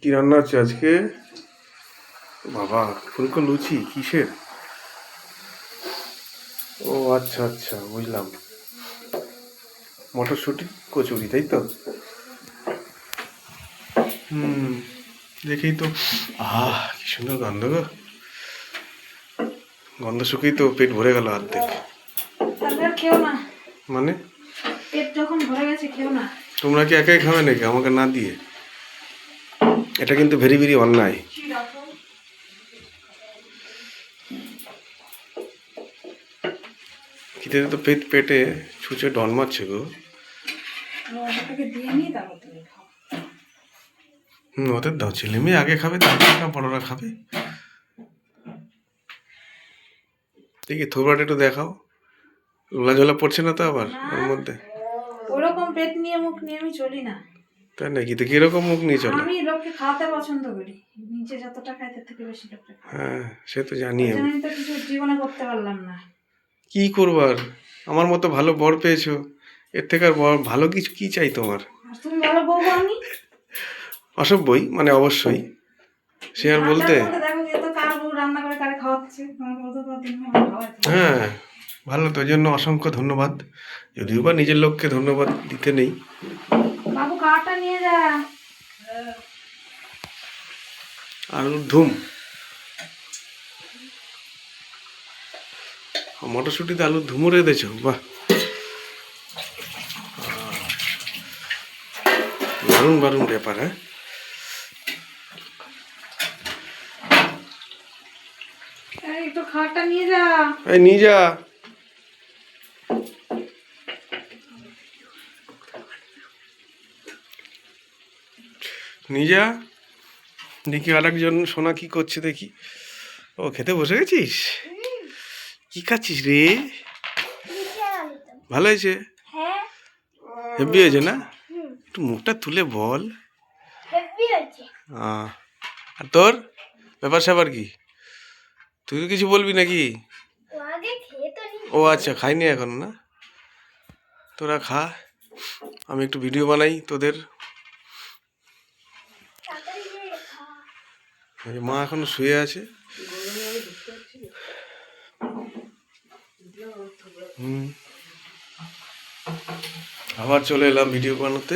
কি রান্না হচ্ছে আজকে? বাবা, ফুলকো লুচি কিসের? ও আচ্ছা আচ্ছা, বুঝলাম। মটরশুঁটি কচুরি, তাই তো? হুম, দেখেই তো কি সুন্দর গন্ধ গো। গন্ধ শুকেই তো পেট ভরে গেল অর্ধেক। খেও না, মানে পেট যখন ভরে গেছে খেও না। তোমরা কি একাই খাবে নাকি আমাকে না দিয়ে? এটা কিন্তু ভেরি ভেরি অন্যায়। খিদে তো পেটে ছুঁচে ডন মারছে গো। ওদের দাও, ছেলে মেয়ে আগে খাবে, তারপর না বড়রা খাবে। দেখি থোবরাটা একটু দেখাও, লোলা ঝোলা পড়ছে না তো আবার ওর মধ্যে? ওরকম পেট নিয়ে মুখ নিয়ে আমি চলি না। তাই নাকি? তো কিরকম মুখ নিয়ে চলে? আমি লোককে খাওয়াতে পছন্দ করি, নিচে যতটা খাই তার থেকে বেশি লোককে খাই। হ্যাঁ, সে তো জানি আমি। আমি তো কিছু জীবনে করতে পারলাম না। কি করবার, আমার মতো ভালো বর পেয়েছো, এর থেকে আর ভালো কিছু কি চাই তোমার? আর তুমি ভালো বউ পাওনি? অসভ্যই মানে, অবশ্যই। সে আর বলতে। দেখো যে তো কার বউ রান্না করে কারে খাওয়াচ্ছে, তোমার বউ তো দিন খাওয়াচ্ছে। হ্যাঁ, ভালো তো, ওই জন্য অসংখ্য ধন্যবাদ। যদিও বা নিজের লোককে ধন্যবাদ দিতে নেই। বাবু কারটা নিয়ে যা। আলুর ধুম, মটরশুঁটিতে আলুর ধুমও রেঁধেছো, বাহ, দারুণ দারুণ ব্যাপার। হ্যাঁ, একটু খাটটা নিয়ে যা। এই নিয়ে যা। নিয়ে যা। দেখি আরেকজন সোনা কি করছে দেখি। ও, খেতে বসে গেছিস? কি খাচ্ছিস রে? ভালো হয়েছে? হেভি হয়েছে না? একটু মুখটা তুলে বল। আর তোর ব্যাপার স্যাপার কি? তুই তো কিছু বলবি নাকি? ও আচ্ছা, খাইনি এখন না? তোরা খা, আমি একটু ভিডিও বানাই তোদের। মা এখনো শুয়ে আছে। আবার চলে এলাম ভিডিও বানাতে।